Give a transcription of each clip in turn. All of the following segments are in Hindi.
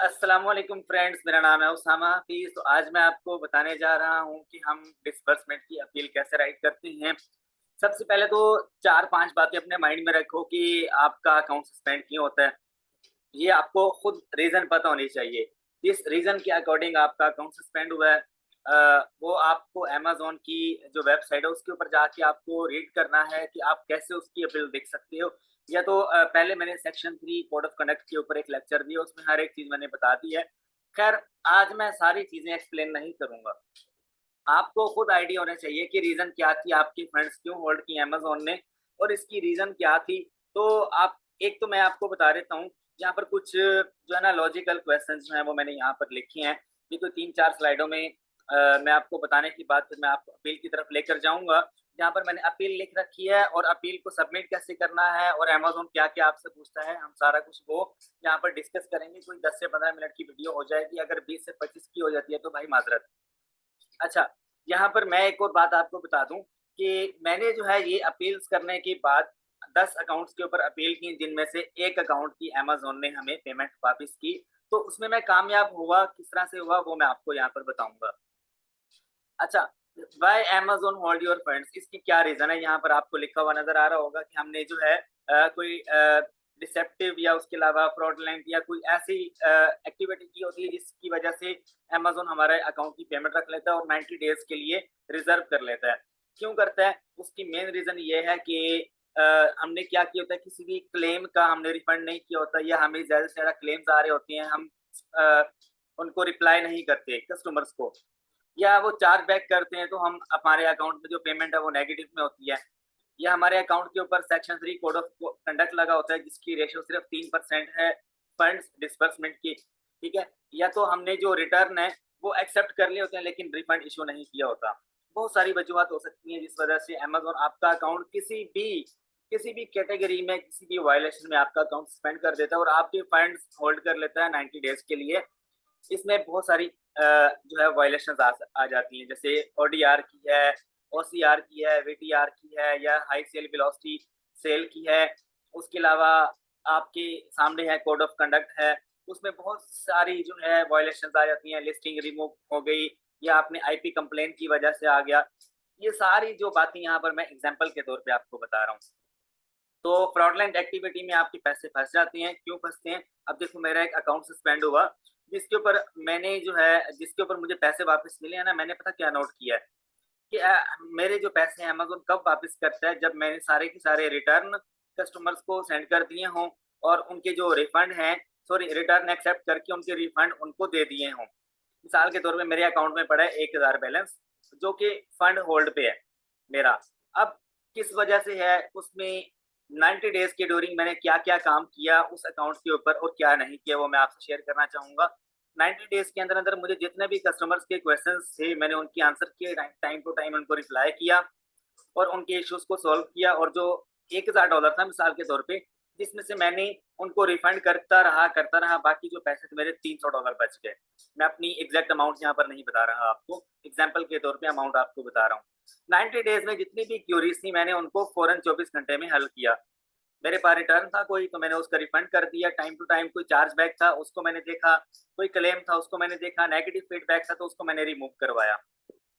अस्सलाम वालेकुम फ्रेंड्स, मेरा नाम है उसामा हफीज। तो आज मैं आपको बताने जा रहा हूँ कि हम डिसबर्समेंट की अपील कैसे राइट करते हैं। सबसे पहले तो 4-5 बातें अपने माइंड में रखो कि आपका अकाउंट सस्पेंड क्यों होता है। ये आपको खुद रीज़न पता होनी चाहिए। जिस रीज़न के अकॉर्डिंग आपका अकाउंट सस्पेंड हुआ है वो आपको अमेज़न की जो वेबसाइट है उसके ऊपर जाके आपको रीड करना है कि आप कैसे उसकी अपील देख सकते हो। या तो पहले मैंने सेक्शन 3 कोड ऑफ कंडक्ट के ऊपर एक लेक्चर दिया, उसमें हर एक चीज़ मैंने बता दी है। ख़ैर, आज मैं सारी चीज़ें एक्सप्लेन नहीं करूँगा। आपको खुद आइडिया होना चाहिए कि रीज़न क्या थी, आपकी फंड्स क्यों होल्ड की अमेज़न ने और इसकी रीज़न क्या थी। तो आप एक तो मैं आपको बता देता हूँ, यहाँ पर कुछ जो है ना लॉजिकल क्वेश्चंस जो हैं वो मैंने यहाँ पर लिखे हैं। ये तो 3-4 स्लाइडों में मैं आपको बताने के बाद फिर मैं आपको अपील की तरफ लेकर जाऊँगा। यहाँ पर मैंने अपील लिख रखी है और अपील को सबमिट कैसे करना है और अमेज़न क्या-क्या आपसे पूछता है, हम सारा कुछ वो यहाँ पर डिस्कस करेंगे। कोई 10 से 15 मिनट की वीडियो हो जाएगी, अगर 20 से 25 की हो जाती है तो भाई माज़रत। अच्छा, यहाँ पर मैं एक और बात आपको बता दूँ कि मैंने जो है ये अपील्स करने के बाद 10 अकाउंट्स के ऊपर अपील की, जिनमें से 1 अकाउंट की अमेज़न ने हमें पेमेंट वापस की। तो उसमें मैं कामयाब हुआ, किस तरह से हुआ वो मैं आपको यहाँ पर बताऊँगा। अच्छा, why Amazon hold your funds, इसकी क्या रीज़न है, यहाँ पर आपको लिखा हुआ नज़र आ रहा होगा कि हमने जो है कोई डिसेप्टिव या उसके अलावा फ्रॉडलेंट या कोई ऐसी एक्टिविटी की होती है जिसकी वजह से अमेज़न हमारे अकाउंट की पेमेंट रख लेता है और 90 डेज़ के लिए रिज़र्व कर लेता है। क्यों करता है? उसकी मेन रीज़न ये है कि अ, हमने क्या किया होता है, किसी भी क्लेम का हमने रिफंड नहीं किया होता या हमें ज़्यादा से ज़्यादा क्लेम्स आ रहे होते हैं, हम अ, उनको रिप्लाई नहीं करते कस्टमर्स को। या वो चार्ज बैक करते हैं तो हम हमारे अकाउंट में जो पेमेंट है वो नेगेटिव में होती है। या हमारे अकाउंट के ऊपर सेक्शन 3 कोड ऑफ कंडक्ट लगा होता है जिसकी रेशियो सिर्फ 3% है फंड्स डिस्बर्समेंट की, ठीक है? या तो हमने जो रिटर्न है वो एक्सेप्ट कर लिए होते हैं लेकिन रिफंड इश्यू नहीं किया होता। बहुत सारी वजूहत हो सकती हैं जिस वजह से अमेज़न आपका अकाउंट किसी भी कैटेगरी में, किसी भी वायलेशन में आपका अकाउंट सस्पेंड कर देता है और आपके फंड्स होल्ड कर लेता है 90 डेज़ के लिए। इसमें बहुत सारी जो है वायलेशंस आ जाती हैं, जैसे ओडीआर की है, ओसीआर की है, वीटीआर की है या हाई सेल वेलोसिटी सेल की है। उसके अलावा आपके सामने है कोड ऑफ कंडक्ट है, उसमें बहुत सारी जो है वायलेशंस आ जाती हैं, लिस्टिंग रिमूव हो गई या आपने आईपी कंप्लेंट की वजह से आ गया। ये सारी जो बातें यहाँ पर मैं एग्ज़ाम्पल के तौर पे आपको बता रहा हूँ। तो फ्रॉडलेंट एक्टिविटी में आपके पैसे फँस जाते हैं, क्यों फँसते हैं? अब देखो, मेरा एक अकाउंट सस्पेंड हुआ, जिसके ऊपर मुझे पैसे वापस मिले हैं ना, मैंने पता क्या नोट किया है कि मेरे जो पैसे हैं अमेज़न कब वापस करता है, जब मैंने सारे के सारे रिटर्न कस्टमर्स को सेंड कर दिए हों और उनके जो रिफंड हैं, सॉरी, रिटर्न एक्सेप्ट करके उनके रिफंड उनको दे दिए हों। मिसाल के तौर पे मेरे अकाउंट में पड़ा है 1000 बैलेंस, जो कि फंड होल्ड पे है मेरा। अब किस वजह से है, उसमें 90 डेज़ के ड्यूरिंग मैंने क्या-क्या काम किया उस अकाउंट के ऊपर और क्या नहीं किया, वो मैं आपसे शेयर करना चाहूँगा। 90 डेज़ के अंदर-अंदर मुझे जितने भी कस्टमर्स के क्वेश्चन्स थे, मैंने उनके आंसर किए, टाइम टू टाइम उनको रिप्लाई किया और उनके इश्यूज़ को सॉल्व किया। और जो $1000 था मिसाल के तौर पे, जिसमें से मैंने उनको रिफंड करता रहा, बाकी जो पैसे थे मेरे $300 बच गए। मैं अपनी एग्ज़ैक्ट अमाउंट यहाँ पर नहीं बता रहा आपको, एग्ज़ाम्पल के तौर पे अमाउंट आपको बता रहा हूँ। 90 डेज़ में जितनी भी क्यूरीज़ थी मैंने उनको फ़ौरन 24 घंटे में हल किया। मेरे पास रिटर्न था कोई तो मैंने उसका रिफंड कर दिया टाइम टू टाइम, कोई चार्जबैक था उसको मैंने देखा, कोई क्लेम था उसको मैंने देखा, नेगेटिव फीडबैक था तो उसको मैंने रिमूव करवाया।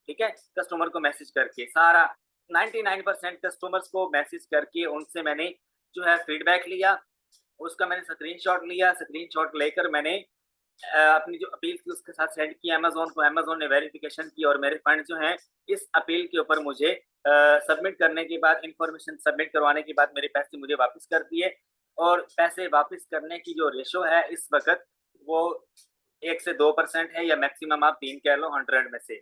ठीक है? कस्टमर को मैसेज करके सारा 99% कस्टमर्स को मैसेज करके उनसे मैंने जो है फीडबैक लिया, उसका मैंने स्क्रीनशॉट लिया, स्क्रीनशॉट लेकर मैंने अपनी जो अपील थी उसके साथ सेंड किया अमेज़न को। अमेज़न ने वेरिफिकेशन की और मेरे फंड जो हैं इस अपील के ऊपर मुझे सबमिट करने के बाद, इन्फॉर्मेशन सबमिट करवाने के बाद मेरे पैसे मुझे वापस कर दिए। और पैसे वापस करने की जो रेशो है इस वक़्त वो 1 से 2% है या मैक्सिमम आप 3 कह लो 100 में से।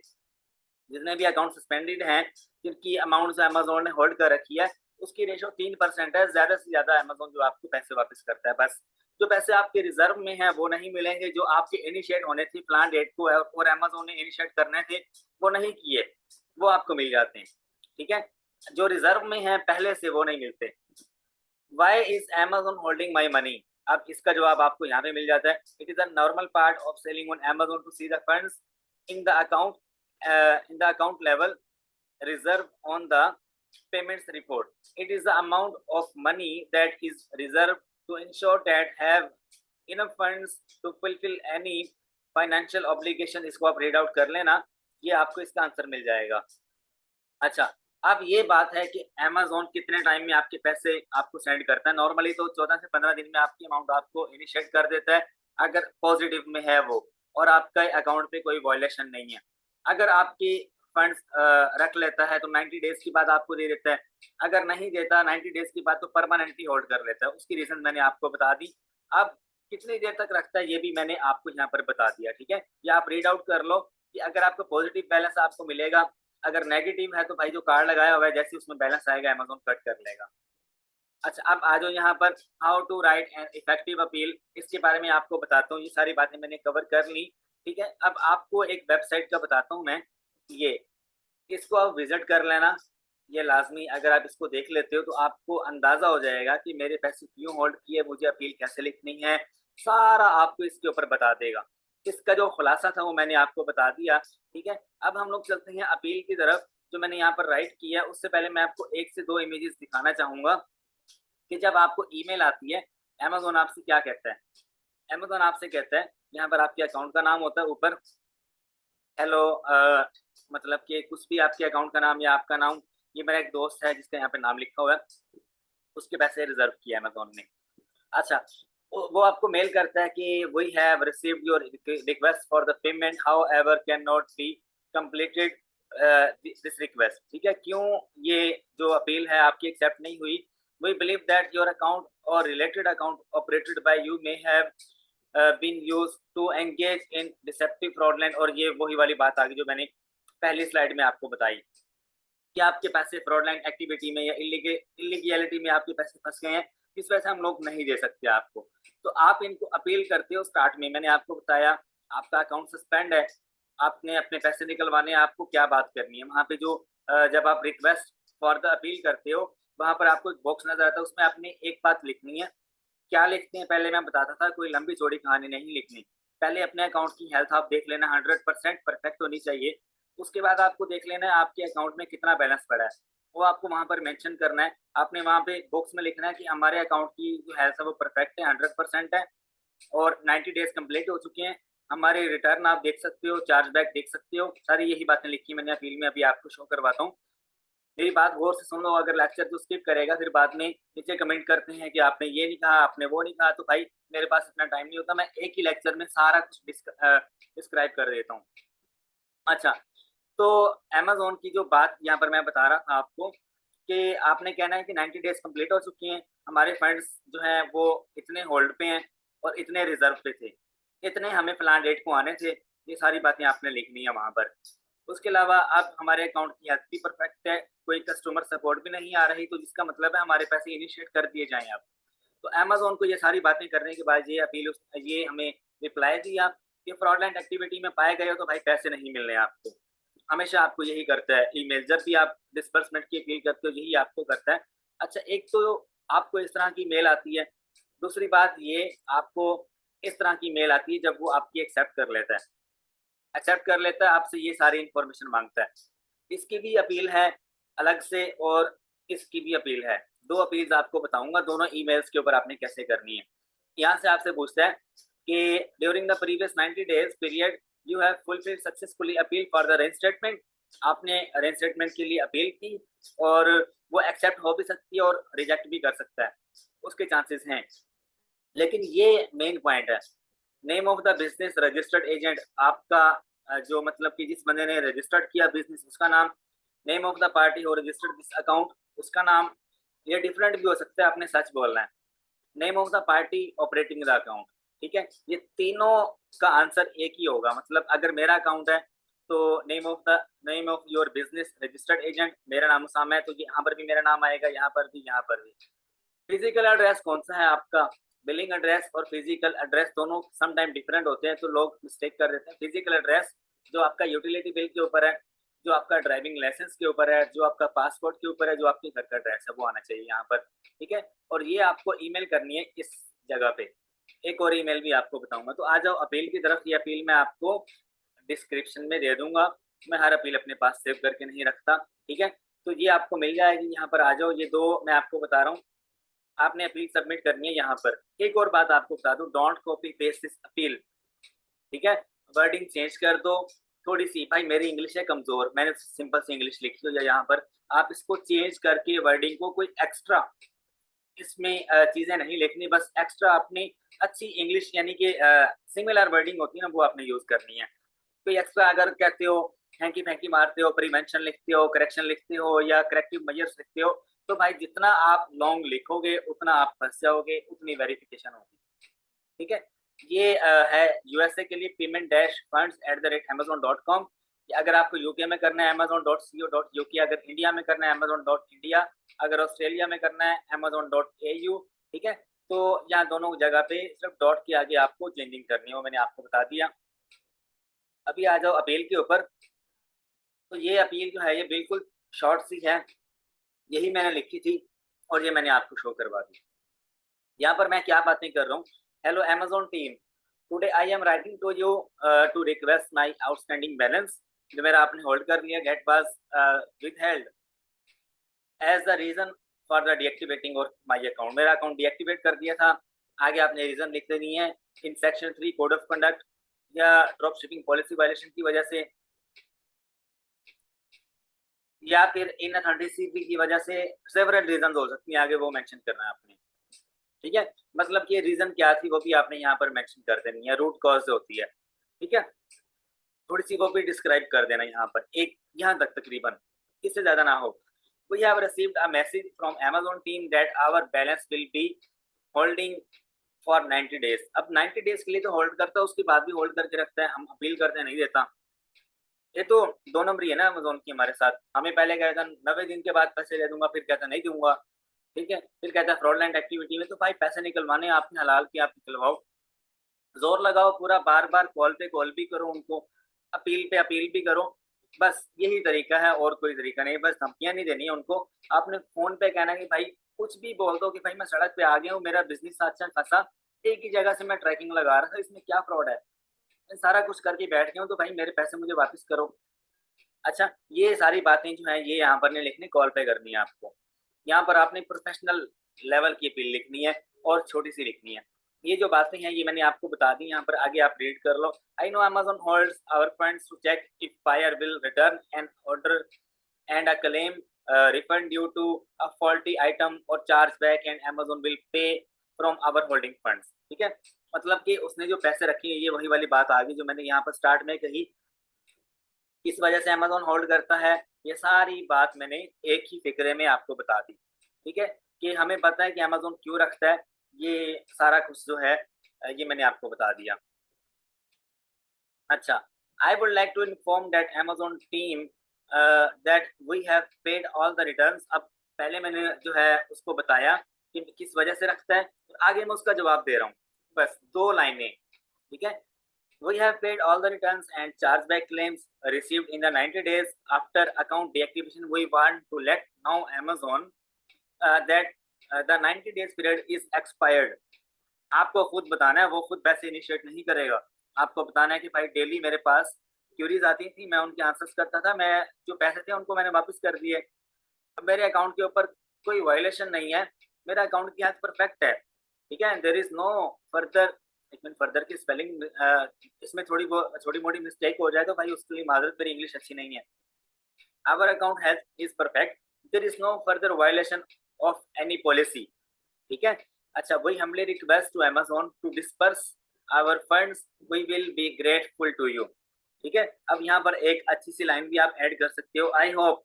जितने भी अकाउंट सस्पेंडेड हैं, जिनकी अमाउंट जो अमेज़न ने होल्ड कर रखी है, उसकी रेशो 3% है। ज़्यादा से ज़्यादा अमेज़न जो आपको पैसे वापस करता है बस। जो पैसे आपके रिज़र्व में हैं, वो नहीं मिलेंगे, जो आपके इनिशिएट होने थे प्लान डेट को और अमेज़न ने इनिशिएट करने थे, वो नहीं किए, वो आपको मिल जाते हैं। ठीक है? जो रिज़र्व में हैं पहले से, वो नहीं मिलते। Why is Amazon holding my money? अब इसका जवाब आपको यहाँ पे मिल जाता है। It is a normal part of selling on Amazon to see the funds in the account in the account level reserve on the payments report. It is the amount of money that is reserved to ensure that have enough funds to fulfil any financial obligation, इसको आप रीड आउट कर लेना, ये आपको इसका आंसर मिल जाएगा। अच्छा, अब ये बात है कि अमेज़न कितने टाइम में आपके पैसे आपको सेंड करता है। नॉर्मली तो 14 से 15 दिन में आपकी अमाउंट आपको इनिशिएट कर देता है, अगर पॉजिटिव में है वो और आपका अकाउंट पे कोई वायलेशन नहीं है। अगर आपकी फंड्स रख लेता है तो 90 डेज़ के बाद आपको दे देता है। अगर नहीं देता 90 डेज़ के बाद तो परमानेंटली होल्ड कर लेता है। उसकी रीज़न मैंने आपको बता दी। अब कितनी देर तक रखता है ये भी मैंने आपको यहाँ पर बता दिया, ठीक है? ये आप रीड आउट कर लो कि अगर आपको पॉजिटिव बैलेंस आपको मिलेगा, अगर नेगेटिव है तो भाई जो कार्ड लगाया हुआ है जैसे उसमें बैलेंस आएगा अमेज़न कट कर लेगा। अच्छा, अब आ जाओ यहाँ पर how to write an effective appeal, इसके बारे में आपको बताता हूँ। ये सारी बातें मैंने कवर कर ली, ठीक है? अब आपको एक वेबसाइट का बताता हूँ मैं, ये इसको आप विजिट कर लेना। ये लाज़मी अगर आप इसको देख लेते हो तो आपको अंदाज़ा हो जाएगा कि मेरे पैसे क्यों होल्ड किए, मुझे अपील कैसे लिखनी है, सारा आपको इसके ऊपर बता देगा। इसका जो खुलासा था वो मैंने आपको बता दिया, ठीक है? अब हम लोग चलते हैं अपील की तरफ। जो मैंने यहाँ पर राइट किया है उससे पहले मैं आपको 1 से 2 इमेजेस दिखाना चाहूँगा कि जब आपको ईमेल आती है, अमेज़न आपसे क्या कहता है? अमेज़न आपसे कहता है, यहाँ पर आपके अकाउंट का नाम होता है ऊपर, हेलो मतलब कि कुछ भी आपके अकाउंट का नाम या आपका नाम, ये मेरा एक दोस्त है जिसका यहाँ पे नाम लिखा हुआ है, उसके पैसे रिज़र्व किए अमेज़न ने। अच्छा, वो आपको मेल करता है कि we have received your request for the payment, however can not be completed this request, ठीक है? क्यों ये जो अपील है आपकी एक्सेप्ट नहीं हुई? We believe that your account और related account operated by you may have been used to engage in deceptive fraudulent, और ये वही वाली बात आ गई जो मैंने पहली स्लाइड में आपको बताई कि आपके पैसे फ्रॉडलेंट एक्टिविटी में या इलीगैलिटी में आपके पैसे फंस गए हैं, इस वजह से हम लोग नहीं दे सकते आपको। तो आप इनको अपील करते हो। स्टार्ट में मैंने आपको बताया आपका अकाउंट सस्पेंड है, आपने अपने पैसे निकलवाने हैं, आपको क्या बात करनी है। वहाँ पे जो जब आप रिक्वेस्ट फॉर द अपील करते हो वहाँ पर आपको एक बॉक्स नजर आता है, उसमें आपने एक बात लिखनी है। क्या लिखते हैं पहले मैं बताता था, कोई लंबी चौड़ी कहानी नहीं लिखनी। पहले अपने अकाउंट की हेल्थ आप देख लेना, 100% परफेक्ट होनी चाहिए। उसके बाद आपको देख लेना है आपके अकाउंट में कितना बैलेंस पड़ा है, वो आपको वहाँ पर मेंशन करना है। आपने वहाँ पे बॉक्स में लिखना है कि हमारे अकाउंट की जो हेल्थ है वो परफेक्ट है, 100% है और 90 डेज़ कंप्लीट हो चुके हैं। हमारे रिटर्न आप देख सकते हो, चार्जबैक देख सकते हो, सारी यही बातें लिखी मैंने अपील में, अभी आपको शो करवाता हूँ। मेरी बात गौर से सुन लो, अगर लेक्चर तो स्किप करेगा फिर बाद में नीचे कमेंट करते हैं कि आपने ये नहीं कहा, आपने वो नहीं कहा, तो भाई मेरे पास इतना टाइम नहीं होता, मैं एक ही लेक्चर में सारा कुछ डिस्क्राइब कर देता हूँ। अच्छा, तो अमेज़न की जो बात यहाँ पर मैं बता रहा था आपको कि आपने कहना है कि 90 डेज़ कंप्लीट हो चुकी हैं, हमारे फंड्स जो हैं वो इतने होल्ड पे हैं और इतने रिज़र्व पे थे, इतने हमें फलान डेट को आने थे, ये सारी बातें आपने लिखनी है वहाँ पर। उसके अलावा अब हमारे अकाउंट की हेल्थ भी परफेक्ट है, कोई कस्टमर सपोर्ट भी नहीं आ रही, तो जिसका मतलब है हमारे पैसे इनिशिएट कर दिए जाएँ अब। तो अमेज़न को ये सारी बातें करने के बाद ये हमें रिप्लाई दिया कि फ्रॉडलेंट एक्टिविटी में पाए गए हो तो भाई पैसे नहीं मिलने आपको। हमेशा आपको यही करता है ईमेल, जब भी आप डिस्बर्समेंट की अपील करते हो यही आपको करता है। अच्छा, एक तो आपको इस तरह की मेल आती है, दूसरी बात ये आपको इस तरह की मेल आती है जब वो आपकी एक्सेप्ट कर लेता है। एक्सेप्ट कर लेता है, आपसे ये सारी इन्फॉर्मेशन माँगता है। इसकी भी अपील है अलग से और इसकी भी अपील है। 2 अपील्स आपको बताऊँगा, दोनों ईमेल्स के ऊपर आपने कैसे करनी है। यहाँ से आपसे पूछता है कि during the previous 90 days period you have fulfilled successfully appeal for the reinstatement. आपने रेइंस्टेटमेंट के लिए अपील की और वो एक्सेप्ट हो भी सकती है और रिजेक्ट भी कर सकता है, उसके चांसेस हैं। लेकिन ये मेन पॉइंट है, name of the business registered agent, आपका जो मतलब कि जिस बंदे ने रजिस्टर्ड किया बिज़नेस उसका नाम, name of the party who registered this account उसका नाम, ये डिफरेंट भी हो सकता है, आपने सच बोलना है। Name of the party operating the account, ठीक है? ये तीनों का आंसर एक ही होगा। मतलब अगर मेरा अकाउंट है तो name of your business registered agent, मेरा नाम उसामा है तो यहाँ पर भी मेरा नाम आएगा, यहाँ पर भी, यहाँ पर भी। फिजिकल एड्रेस कौन-सा है आपका? बिलिंग एड्रेस और फिजिकल एड्रेस दोनों सम टाइम डिफरेंट होते हैं, तो लोग मिस्टेक कर देते हैं। फिजिकल एड्रेस जो आपका यूटिलिटी बिल के ऊपर है, जो आपका ड्राइविंग लाइसेंस के ऊपर है, जो आपका पासपोर्ट के ऊपर है, जो आपके घर का एड्रेस है, वो आना चाहिए यहाँ पर, ठीक है? और ये आपको ईमेल करनी है इस जगह पे। एक और ईमेल भी आपको बताऊँगा। तो आ जाओ अपील की तरफ। ये अपील मैं आपको डिस्क्रिप्शन में दे दूँगा। मैं हर अपील अपने पास सेव करके नहीं रखता, ठीक है? तो ये आपको मिल जाएगी, यहाँ पर आ जाओ। ये 2 मैं आपको बता रहा हूँ। आपने अपील सबमिट करनी है यहाँ पर। एक और बात आपको बता दूं, don't copy paste this appeal, ठीक है, वर्डिंग चेंज कर दो थोड़ी सी। भाई मेरी इंग्लिश है कमजोर, मैंने सिंपल सी इंग्लिश लिखी हुई है यहाँ पर, आप इसको चेंज करके वर्डिंग को कोई एक्स्ट्रा इसमें चीजें नहीं लिखनी, बस एक्स्ट्रा अपनी अच्छी इंग्लिश यानी कि सिमिलर वर्डिंग होती है ना, वो आपने यूज करनी है। कोई एक्स्ट्रा अगर कहते हो, हैंकी फैंकी मारते हो, प्रीवेंशन लिखते हो, करेक्शन लिखते हो या करेक्टिव मेजर्स लिखते हो, तो भाई जितना आप लॉन्ग लिखोगे उतना आप फंस जाओगे, उतनी वेरिफिकेशन होगी, ठीक है। ये है यूएसए के लिए payment dash funds at the rate amazon.com। अगर आपको यूके में करना है amazon.co.uk, अगर इंडिया में करना है amazon.india, अगर ऑस्ट्रेलिया में करना है amazon.au, ठीक है। तो यहाँ दोनों जगह पे सिर्फ डॉट के आगे आपको चेंजिंग करनी हो, मैंने आपको बता दिया। अभी आ जाओ अपील के ऊपर। तो ये अपील जो है ये बिल्कुल शॉर्ट सी है, यही मैंने लिखी थी और ये मैंने आपको शो करवा दी। यहाँ पर मैं क्या बातें कर रहा हूँ, hello Amazon team, today I am writing to you to request my outstanding balance, जो मेरा आपने होल्ड कर लिया, get was withheld as the reason for the deactivating और माय अकाउंट, मेरा अकाउंट डीएक्टिवेट कर दिया था। आगे आपने रीजन लिख देनी है, in section 3 code of conduct या ड्रॉप शिपिंग पॉलिसी वायलेशन की वजह से, या फिर इनअथेंटिसिटी की वजह से, सेवरल रीजन हो सकती है, आगे वो मेंशन करना है आपने, ठीक है। मतलब कि रीजन क्या थी वो भी आपने यहाँ पर मेंशन कर देनी है, रूट कॉज होती है, ठीक है। थोड़ी सी वो भी डिस्क्राइब कर देना यहाँ पर, एक यहाँ तक तकरीबन, इससे ज्यादा ना हो। We have received a message from Amazon team that our balance will be holding for 90 days। अब 90 डेज के लिए तो होल्ड करता है, उसके बाद भी होल्ड करके रखता है, हम अपील करते हैं नहीं देता। ये तो दो नंबरी है ना अमेजोन की हमारे साथ, हमें पहले कहता 90 दिन के बाद पैसे दे दूंगा, फिर कहता नहीं दूंगा, ठीक है, फिर कहता है फ्रॉडलेंट एक्टिविटी में। तो भाई पैसे निकलवाने आपने हलाल की, आप निकलवाओ, जोर लगाओ पूरा, बार बार कॉल पे कॉल भी करो उनको, अपील पे अपील भी करो, बस यही तरीका है, और कोई तरीका नहीं। बस धमकियां नहीं देनी है उनको, आपने फोन पे कहना कि भाई कुछ भी बोल दो कि भाई मैं सड़क पे आ गया हूँ, मेरा बिजनेस अच्छा खासा, एक ही जगह से मैं ट्रैकिंग लगा रहा था, इसमें क्या फ्रॉड है, मैं सारा कुछ करके बैठ गया हूँ, तो भाई मेरे पैसे मुझे वापस करो। अच्छा, ये सारी बातें जो है ये यहाँ पर नहीं लिखनी, कॉल पे करनी है आपको। यहाँ पर आपने प्रोफेशनल लेवल की अपील लिखनी है और छोटी सी लिखनी है। ये जो बातें हैं ये मैंने आपको बता दी, यहाँ पर आगे आप रीड कर लो। I know Amazon holds our funds to check if buyer will return an order and a claim refund due to a faulty item और charge back and Amazon will pay from our holding funds, ठीक है। मतलब कि उसने जो पैसे रखे हैं, ये वही वाली बात आ गई जो मैंने यहाँ पर स्टार्ट में कही, किस वजह से अमेजोन होल्ड करता है, ये सारी बात मैंने एक ही फिक्रे में आपको बता दी, ठीक है, कि हमें पता है कि अमेजोन क्यों रखता है, ये सारा कुछ जो है ये मैंने आपको बता दिया। अच्छा, I would like to inform that Amazon team that we have paid all the returns. अब पहले मैंने जो है उसको बताया कि किस वजह से रखता है, आगे मैं उसका जवाब दे रहा हूँ, बस 2 लाइनें, ठीक है। We have paid all the returns and chargeback claims received in the 90 days after account deactivation. We want to let now Amazon that the 90 days period is expired। आपको खुद बताना है, वो खुद पैसे इनिशिएट नहीं करेगा, आपको बताना है कि भाई डेली मेरे पास क्यूरीज आती थी, मैं उनके आंसर्स करता था, मैं जो पैसे थे उनको मैंने वापस कर दिए। अब मेरे अकाउंट के ऊपर कोई वायलेशन नहीं है, मेरा अकाउंट की हालत परफेक्ट है, ठीक है। देयर इज नो फर्दर, एक मिनट, फर्दर की स्पेलिंग इसमें छोटी मोटी मिस्टेक हो जाए तो भाई उसके लिए माजरत, मेरी इंग्लिश अच्छी नहीं है। Our account health is perfect, there is no further violation of any policy, ठीक है। अच्छा, we humbly request to Amazon to disperse our funds, we will be grateful to you, ठीक है। अब यहाँ पर एक अच्छी सी लाइन भी आप ऐड कर सकते हो, आई होप,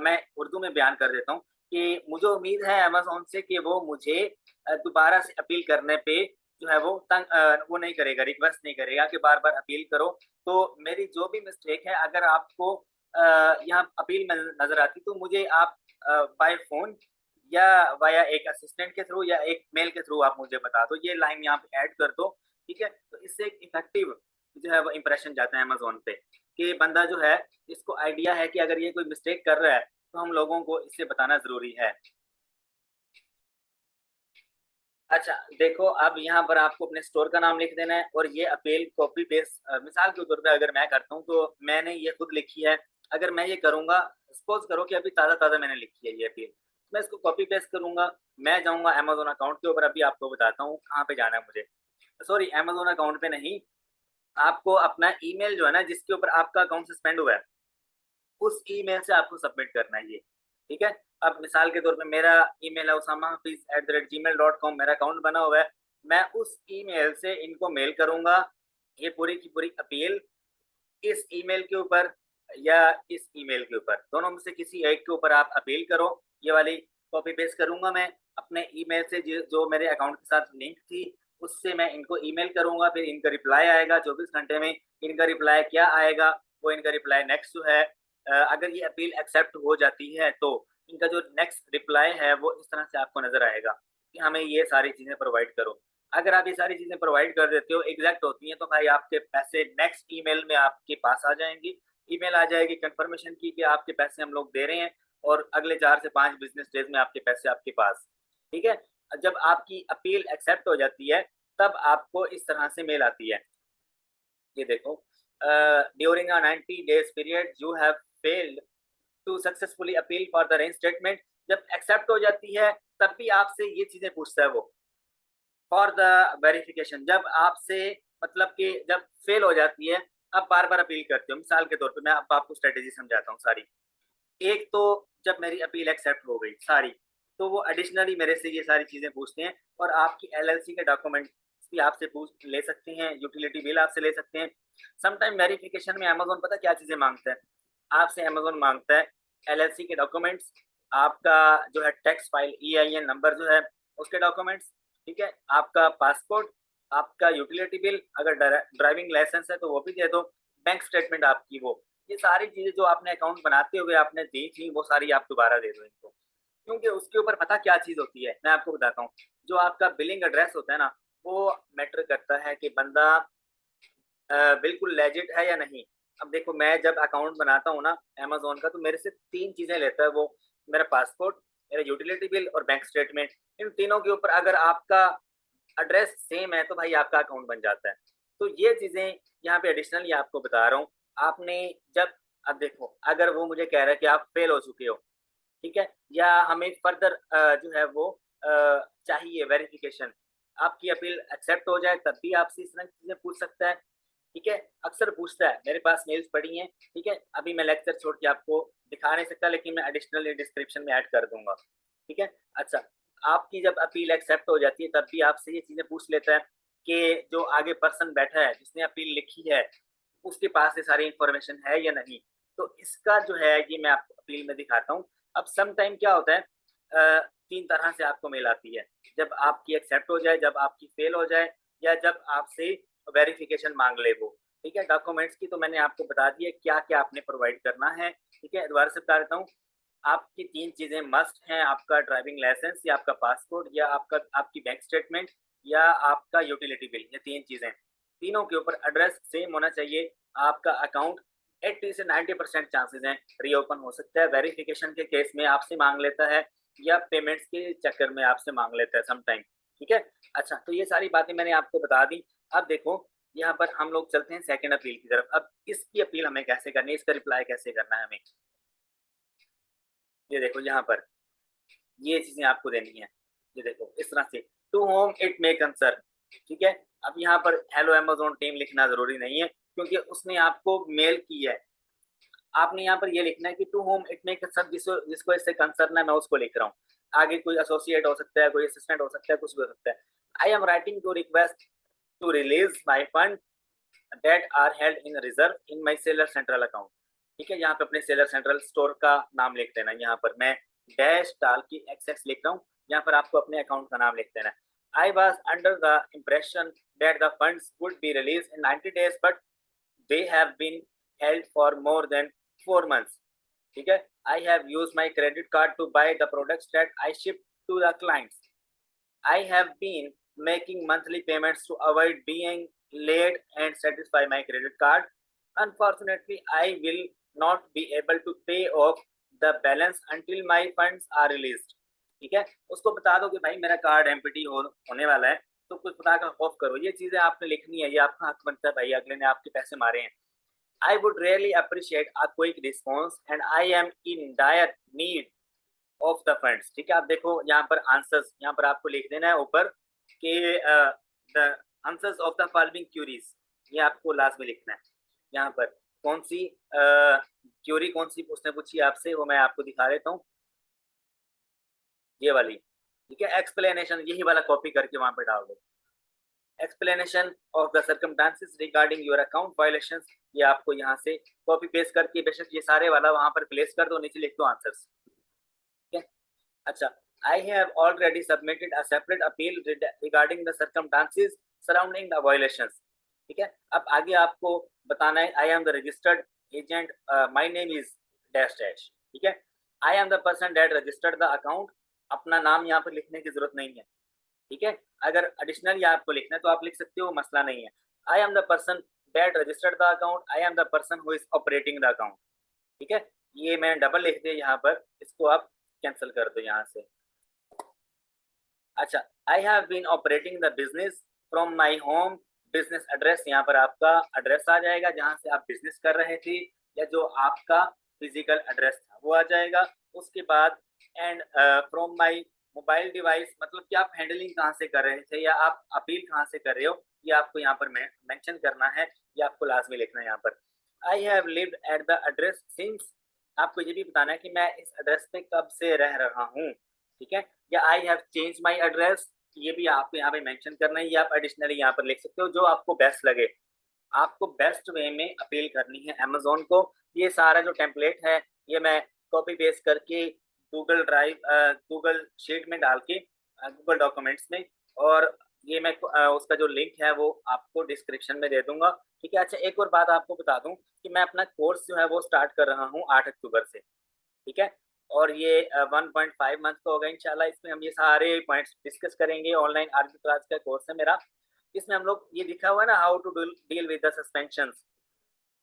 मैं उर्दू में बयान कर देता हूँ कि मुझे उम्मीद है अमेजोन से कि वो मुझे दोबारा से अपील करने पे जो है वो वो नहीं करेगा, रिक्वेस्ट नहीं करेगा कि बार बार अपील करो। तो मेरी जो भी मिस्टेक है, अगर आपको यहाँ अपील में नजर आती तो मुझे आप बाय फोन या वाया एक असिस्टेंट के थ्रू या एक मेल के थ्रू आप मुझे बता दो, ये लाइन यहाँ पे ऐड कर दो, ठीक है। तो इससे एक इफेक्टिव जो है वो इंप्रेशन जाता है अमेजोन पे कि बंदा जो है, इसको आइडिया है कि अगर ये कोई मिस्टेक कर रहा है तो हम लोगों को इससे बताना जरूरी है। अच्छा देखो, अब यहाँ पर आपको अपने स्टोर का नाम लिख देना है और ये अपील कॉपी पेस्ट, मिसाल के तौर पे अगर मैं करता हूँ तो मैंने ये खुद लिखी है, अगर मैं ये करूंगा, सपोज करो कि अभी ताज़ा ताज़ा मैंने लिखी है ये अपील, मैं इसको कॉपी पेस्ट करूंगा, मैं जाऊंगा अमेजोन अकाउंट के ऊपर। अभी आपको बताता हूँ कहाँ पे जाना है मुझे। सॉरी, अमेजोन अकाउंट पे नहीं, आपको अपना ईमेल जो है ना, जिसके ऊपर आपका अकाउंट सस्पेंड हुआ है, उस ईमेल से आपको सबमिट करना है ये। ठीक है, अब मिसाल के तौर पे मेरा ईमेल है usamahafiz@gmail.com, मेरा अकाउंट बना हुआ है। मैं उस ईमेल से इनको मेल करूंगा ये पूरी की पूरी अपील, इस ईमेल के ऊपर या इस ईमेल के ऊपर, दोनों में से किसी एक के ऊपर आप अपील करो। ये वाली कॉपी पेस्ट करूंगा मैं अपने ईमेल से, जो मेरे अकाउंट के साथ लिंक थी, उससे मैं इनको ईमेल करूंगा। फिर इनका रिप्लाई आएगा 24 घंटे में। इनका रिप्लाई क्या आएगा, वो इनका रिप्लाई नेक्स्ट जो है, अगर ये अपील एक्सेप्ट हो जाती है तो इनका जो नेक्स्ट रिप्लाई है वो इस तरह से आपको नजर आएगा कि हमें ये सारी चीजें प्रोवाइड करो। अगर आप ये सारी चीजें प्रोवाइड कर देते हो, एग्जैक्ट होती हैं, तो भाई आपके पैसे नेक्स्ट ईमेल में आपके पास आ जाएंगी। ईमेल आ जाएगी कंफर्मेशन की कि आपके पैसे हम लोग दे रहे हैं, और अगले 4 से 5 बिजनेस डेज में आपके पैसे आपके पास। ठीक है, जब आपकी अपील एक्सेप्ट हो जाती है तब आपको इस तरह से मेल आती है। ये देखो, during a 90 days period you have failed to successfully appeal for the range statement. जब एक्सेप्ट हो जाती है तब भी आपसे ये चीजें पूछता है वो, फॉर द वेरिफिकेशन। जब आपसे मतलब कि जब फेल हो जाती है, अब बार बार अपील करते हो। मिसाल के तौर पे मैं अब आपको स्ट्रेटेजी समझाता हूँ सारी। एक तो जब मेरी अपील एक्सेप्ट हो गई सारी, तो वो एडिशनली मेरे से ये सारी चीजें पूछते हैं, और आपकी एलएलसी के डॉक्यूमेंट भी आपसे पूछ ले सकते हैं, यूटिलिटी बिल आपसे ले सकते हैं। समटाइम वेरिफिकेशन में अमेजोन पता क्या चीजें मांगता है आपसे, अमेजोन मांगता है एलएलसी के डॉक्यूमेंट्स, आपका जो है टैक्स फाइल ईआईएन नंबर जो है उसके डॉक्यूमेंट्स, ठीक है, आपका पासपोर्ट, आपका यूटिलिटी बिल, अगर ड्राइविंग लाइसेंस है तो वो भी दे दो, बैंक स्टेटमेंट आपकी वो, ये सारी चीजें जो आपने अकाउंट बनाते हुए आपने दी थी वो सारी आप दोबारा दे दो इनको। क्योंकि उसके ऊपर पता क्या चीज होती है, मैं आपको बताता हूँ। जो आपका बिलिंग एड्रेस होता है ना, वो मैटर करता है कि बंदा बिल्कुल लेजिट है या नहीं। अब देखो, मैं जब अकाउंट बनाता हूँ ना अमेजोन का, तो मेरे से 3 चीजें लेता है वो, मेरा पासपोर्ट, मेरा यूटिलिटी बिल और बैंक स्टेटमेंट। इन तीनों के ऊपर अगर आपका एड्रेस सेम है तो भाई आपका अकाउंट बन जाता है। तो ये चीजें यहाँ पे एडिशनली आपको बता रहा हूँ। आपने जब, अब देखो, अगर वो मुझे कह रहा है कि आप फेल हो चुके हो, ठीक है, या हमें फर्दर जो है वो चाहिए वेरिफिकेशन, आपकी अपील एक्सेप्ट हो जाए तब भी आपसे इस तरह की चीजें पूछ सकता है। ठीक है, अक्सर पूछता है, मेरे पास मेल्स पड़ी हैं। ठीक है, अभी मैं लेक्चर छोड़ के आपको दिखा नहीं सकता, लेकिन मैं एडिशनली डिस्क्रिप्शन में ऐड कर दूंगा। ठीक है, अच्छा, आपकी जब अपील एक्सेप्ट हो जाती है तब भी आपसे ये चीजें पूछ लेता है कि जो आगे पर्सन बैठा है जिसने अपील लिखी है, उसके पास ये सारी इंफॉर्मेशन है या नहीं। तो इसका जो है ये मैं आपको अपील में दिखाता हूँ। अब सम टाइम क्या होता है, 3 तरह से आपको मेल आती है, जब आपकी एक्सेप्ट हो जाए, जब आपकी फेल हो जाए, या जब आपसे वेरिफिकेशन मांग ले वो। ठीक है, डॉक्यूमेंट्स की तो मैंने आपको बता दी है क्या क्या आपने प्रोवाइड करना है। ठीक है, दोबारा से बता देता हूँ, आपकी 3 चीजें मस्ट हैं, आपका ड्राइविंग लाइसेंस या आपका पासपोर्ट या आपकी बैंक स्टेटमेंट या आपका यूटिलिटी बिल। ये 3 चीजें, तीनों के ऊपर एड्रेस सेम होना चाहिए। आपका अकाउंट 80 से 90% चांसेस हैं रीओपन हो सकता है। वेरिफिकेशन के केस में आपसे मांग लेता है, या पेमेंट्स के चक्कर में आपसे मांग लेता है समटाइम। ठीक है, अच्छा, तो ये सारी बातें मैंने आपको बता दी। अब देखो, यहाँ पर हम लोग चलते हैं सेकंड अपील की तरफ। अब इसकी अपील हमें कैसे करनी है, इसका रिप्लाई कैसे करना है हमें, ये देखो यहाँ पर ये चीजें आपको देनी है। ये देखो इस तरह से, to whom it may concern. ठीक है, अब यहाँ पर हेलो अमेजोन टीम लिखना जरूरी नहीं है, क्योंकि उसने आपको मेल की है। आपने यहाँ पर ये लिखना है कि to whom it may concern, जिसको इससे कंसर्न है मैं उसको लिख रहा हूँ। आगे कोई एसोसिएट हो सकता है, कोई असिस्टेंट हो सकता है, कुछ भी हो सकता है। I am writing to request to release my fund that are held in reserve in my seller central account. ठीक है, यहाँ पे अपने सेलर सेंट्रल स्टोर का नाम लिख देना। यहाँ पर मैं डैश डाल के एक्स लिख रहा हूँ, यहाँ पर आपको अपने अकाउंट का नाम लिख देना। I was under the impression that the funds would be release in 90 days, but they have been held for more than 4 months। ठीक है, I have use my credit card to buy the products that I ship to the clients. I have been making monthly payments to avoid being late and satisfy my credit card. Unfortunately, I will not be able to pay off the balance until my funds are released. ठीक है, उसको बता दो कि भाई मेरा कार्ड एम्प्टी होने वाला है, तो कुछ बता कर ऑफ करो। ये चीजें आपने लिखनी है, ये आपका हक बनता है भाई, अगले ने आपके पैसे मारे हैं। I would really appreciate a quick response and I am in dire need of the funds. ठीक है, आप देखो यहाँ पर आंसर्स, यहाँ पर आपको लिख देना है ऊपर कि the answers of the following queries, ये आपको लास्ट में लिखना है। यहाँ पर कौन सी क्यूरी कौन सी उसने पूछी आपसे, वो मैं आपको दिखा देता हूँ, ये वाली। ठीक है, एक्सप्लेनेशन, यही वाला कॉपी करके वहां पे डाल दो। Explanation of the circumstances regarding your account violations, ये आपको यहाँ से कॉपी पेस्ट करके बेशक ये सारे वाला वहां पर प्लेस कर दो, नीचे लिख दो आंसर्स। ठीक है, अच्छा, I have already submitted a separate appeal regarding the circumstances surrounding the violations. ठीक है, अब आगे आपको बताना है, I am the registered agent, my name is dash dash. ठीक है, I am the person that registered the account, अपना नाम यहाँ पर लिखने की जरूरत नहीं है। ठीक है, अगर एडिशनल या आपको लिखना है तो आप लिख सकते हो, मसला नहीं है। I am the person that registered the account, I am the person who is operating the account. ठीक है, ये मैं डबल लिख दिया यहाँ पर, इसको आप कैंसिल कर दो यहाँ से। अच्छा, I have been operating the business from my home business address, यहाँ पर आपका एड्रेस आ जाएगा जहाँ से आप बिजनेस कर रहे थे, या जो आपका फिजिकल एड्रेस था वो आ जाएगा। उसके बाद and from my mobile device, मतलब कि आप हैंडलिंग कहाँ से कर रहे थे या आप अपील कहाँ से कर रहे हो, ये आपको यहाँ पर मेंशन करना है, ये आपको लास्ट में लिखना है यहाँ पर। I have lived at the address since, आपको ये भी बताना है कि मैं इस एड्रेस पे कब से रह रहा हूँ। ठीक है, या I have change my address, ये भी आपको यहाँ पे मेंशन करना है, ये आप एडिशनली यहाँ पर लिख सकते हो, जो आपको बेस्ट लगे। आपको बेस्ट वे में अपील करनी है अमेजोन को। ये सारा जो टेम्पलेट है ये मैं कॉपी पेस्ट करके गूगल ड्राइव, गूगल शीट में डाल के, गूगल डॉक्यूमेंट्स में, और ये मैं उसका जो लिंक है वो आपको डिस्क्रिप्शन में दे दूंगा। ठीक है, अच्छा, एक और बात आपको बता दूं कि मैं अपना कोर्स जो है वो स्टार्ट कर रहा हूँ 8 अक्टूबर से। ठीक है, और ये 1.5 मंथ का होगा इंशाल्लाह। इसमें हम ये सारे पॉइंट्स डिस्कस करेंगे। ऑनलाइन आर्बिट्राज का कोर्स है मेरा, इसमें हम लोग, ये लिखा हुआ है ना, how to deal with the suspension,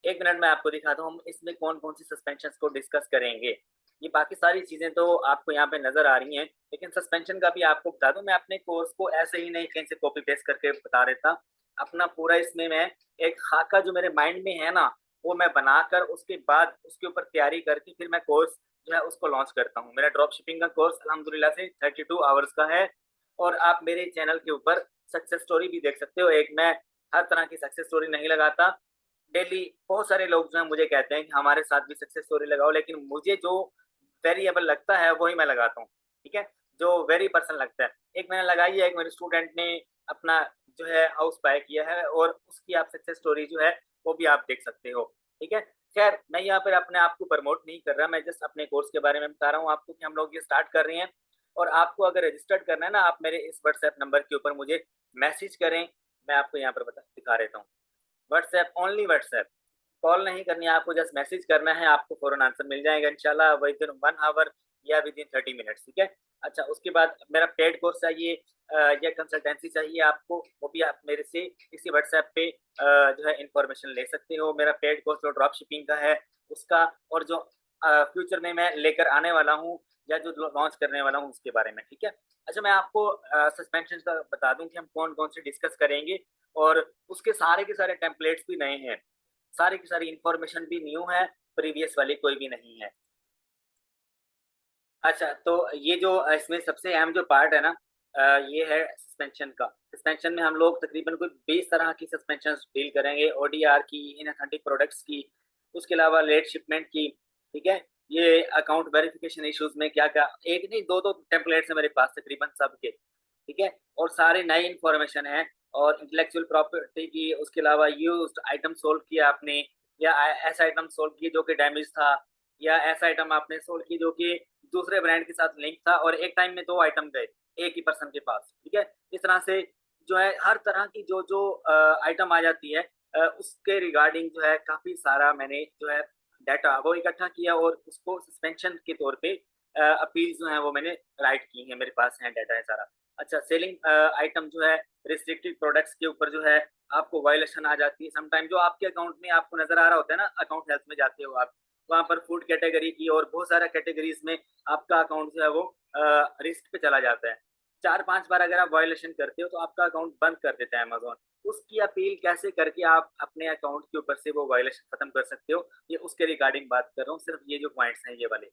एक मिनट में आपको दिखाता हूँ हम इसमें कौन कौन सी सस्पेंशन को डिस्कस करेंगे। ये बाकी सारी चीजें तो आपको यहाँ पे नजर आ रही हैं, लेकिन सस्पेंशन का भी आपको बता दूं, मैं अपने कोर्स को ऐसे ही नहीं कहीं से कॉपी पेस्ट करके बता देता, अपना पूरा इसमें मैं एक खाका जो मेरे माइंड में है ना, वो मैं बनाकर उसके बाद उसके ऊपर तैयारी करके फिर मैं कोर्स जो है उसको लॉन्च करता हूँ। मेरा ड्रॉप शिपिंग का कोर्स अल्हम्दुलिल्लाह से 32 आवर्स का है, और आप मेरे चैनल के ऊपर सक्सेस स्टोरी भी देख सकते हो। एक मैं हर तरह की सक्सेस स्टोरी नहीं लगाता, डेली बहुत सारे लोग जो है मुझे कहते हैं कि हमारे साथ भी सक्सेस स्टोरी लगाओ, लेकिन मुझे जो वेरिएबल लगता है वही मैं लगाता हूँ। ठीक है, जो वेरी पर्सन लगता है। एक मैंने लगाई है, एक मेरे स्टूडेंट ने अपना जो है हाउस बाय किया है, और उसकी आप सक्सेस स्टोरी जो है वो भी आप देख सकते हो। ठीक है, खैर मैं यहाँ पर अपने आप को प्रमोट नहीं कर रहा, मैं जस्ट अपने कोर्स के बारे में बता रहा हूँ आपको कि हम लोग ये स्टार्ट कर रहे हैं। और आपको अगर रजिस्टर्ड करना है ना, आप मेरे इस व्हाट्सएप नंबर के ऊपर मुझे मैसेज करें, मैं आपको यहाँ पर दिखा देता हूँ। व्हाट्सएप, ओनली व्हाट्सएप, कॉल नहीं करनी है आपको, जस्ट मैसेज करना है, आपको फौरन आंसर मिल जाएगा इंशाल्लाह विद इन 1 आवर या विद इन 30 मिनट्स। ठीक है, अच्छा, उसके बाद मेरा पेड कोर्स चाहिए या कंसल्टेंसी चाहिए आपको, वो भी आप मेरे से इसी व्हाट्सएप पे जो है इंफॉर्मेशन ले सकते हो। मेरा पेड कोर्स जो ड्रॉप शिपिंग का है उसका, और जो फ्यूचर में मैं लेकर आने वाला हूँ या जो लॉन्च करने वाला हूँ उसके बारे में। ठीक है, अच्छा, मैं आपको सस्पेंशन का बता दूं कि हम कौन कौन से डिस्कस करेंगे, और उसके सारे के सारे टेम्पलेट्स भी नए हैं, सारी की सारी इंफॉर्मेशन भी न्यू है, प्रीवियस वाली कोई भी नहीं है। अच्छा, तो ये जो इसमें सबसे अहम जो पार्ट है ना, ये है सस्पेंशन का। सस्पेंशन में हम लोग तकरीबन कोई 20 तरह की सस्पेंशन डील करेंगे, ओडीआर की, इनऑथेंटिक प्रोडक्ट्स की, उसके अलावा लेट शिपमेंट की। ठीक है, ये अकाउंट वेरिफिकेशन इश्यूज में क्या क्या, एक नहीं दो दो टेम्पलेट्स है मेरे पास तकरीबन सबके। ठीक है, और सारे नई इंफॉर्मेशन है, और इंटेलेक्चुअल प्रॉपर्टी की, उसके अलावा यूज्ड आइटम सोल्व किया आपने, या ऐसा आइटम सोल्व किया जो कि डैमेज था, या ऐसा आइटम आपने सोल्व किया जो कि दूसरे ब्रांड के साथ लिंक था, और एक टाइम में 2 आइटम गए एक ही पर्सन के पास। ठीक है, इस तरह से जो है हर तरह की जो जो आइटम आ जाती है, उसके रिगार्डिंग जो है काफी सारा मैंने जो है डाटा वो इकट्ठा किया, और उसको सस्पेंशन के तौर पे अपील जो है वो मैंने राइट की है, मेरे पास है डाटा है सारा। अच्छा, सेलिंग आइटम जो है रिस्ट्रिक्टेड प्रोडक्ट्स के ऊपर जो है आपको वायलेशन आ जाती है समटाइम, जो आपके अकाउंट में आपको नजर आ रहा होता है ना, अकाउंट हेल्थ में जाते हो आप, वहाँ पर फूड कैटेगरी की और बहुत सारा कैटेगरीज में आपका अकाउंट जो है वो रिस्क पे चला जाता है। 4-5 बार अगर आप वायलेशन करते हो तो आपका अकाउंट बंद कर देता है अमेजोन। उसकी अपील कैसे करके आप अपने अकाउंट के ऊपर से वो वायलेशन खत्म कर सकते हो, ये उसके रिगार्डिंग बात कर रहा हूँ, सिर्फ ये जो पॉइंट्स हैं ये वाले,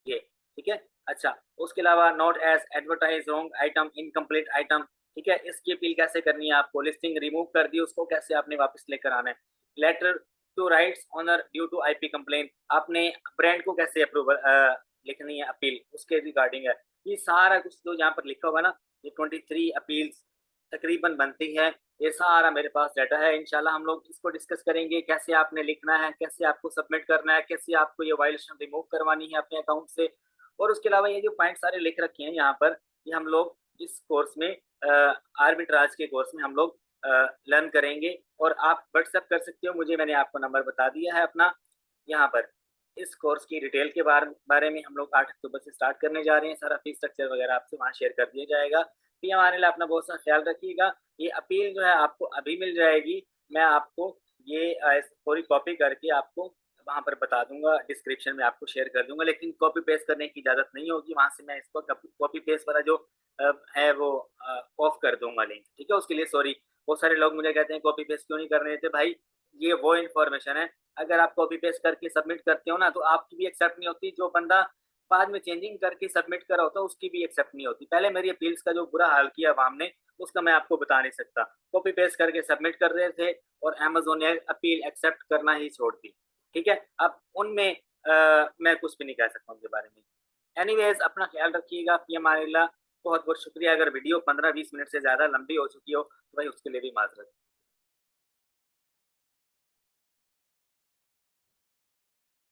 ये ठीक है। अच्छा, उसके अलावा not as advertise wrong item, incomplete item, ठीक है, इसकी अपील कैसे करनी है आपको, लिस्टिंग रिमूव कर दी उसको कैसे आपने वापस लेकर आना है, letter to rights owner due to IP complaint, आपने ब्रांड को कैसे अप्रूवल लिखनी है अपील उसके रिगार्डिंग है। ये सारा कुछ जो यहाँ पर लिखा हुआ ना, ये 23 अपील्स तकरीबन बनती है, ये सारा मेरे पास डाटा है। इंशाल्लाह हम लोग इसको डिस्कस करेंगे कैसे आपने लिखना है, कैसे आपको सबमिट करना है, कैसे आपको ये वायलेशन रिमूव करवानी है अपने अकाउंट से। और उसके अलावा ये जो पॉइंट सारे लिख रखे हैं यहाँ पर, ये हम लोग इस कोर्स में आर्बिट्राज के कोर्स में हम लोग लर्न करेंगे। और आप व्हाट्सएप कर सकते हो मुझे, मैंने आपको नंबर बता दिया है अपना। यहाँ पर इस कोर्स की डिटेल के बारे में हम लोग 8 अक्टूबर से स्टार्ट करने जा रहे हैं। सारा फीस स्ट्रक्चर वगैरह आपसे वहाँ शेयर कर दिया जाएगा। फिर हमारे लिए अपना बहुत सा ख्याल रखिएगा। ये अपील जो है आपको अभी मिल जाएगी, मैं आपको ये पूरी कॉपी करके आपको वहाँ पर बता दूंगा, डिस्क्रिप्शन में आपको शेयर कर दूंगा, लेकिन कॉपी पेस्ट करने की इजाज़त नहीं होगी। वहाँ से मैं इसको कॉपी पेस्ट वाला जो है वो ऑफ कर दूंगा लिंक, ठीक है। उसके लिए सॉरी। बहुत सारे लोग मुझे कहते हैं कॉपी पेस्ट क्यों नहीं करने देते। भाई ये वो इन्फॉर्मेशन है, अगर आप कॉपी पेस्ट करके सबमिट करते हो ना तो आपकी भी एक्सेप्ट नहीं होती, जो बंदा बाद में चेंजिंग करके सबमिट करा होता है उसकी भी एक्सेप्ट नहीं होती। पहले मेरी अपील्स का जो बुरा हाल किया अवाम ने, उसका मैं आपको बता नहीं सकता। कॉपी पेस्ट करके सबमिट कर रहे थे और अमेजोन ने अपील एक्सेप्ट करना ही छोड़ दी, ठीक है। अब उनमें मैं कुछ भी नहीं कह सकता उनके बारे में। एनीवेज अपना ख्याल रखिएगा। फी अमानिल्लाह। बहुत बहुत शुक्रिया। अगर वीडियो 15-20 मिनट से ज़्यादा लंबी हो चुकी हो तो भाई उसके लिए भी माजरत।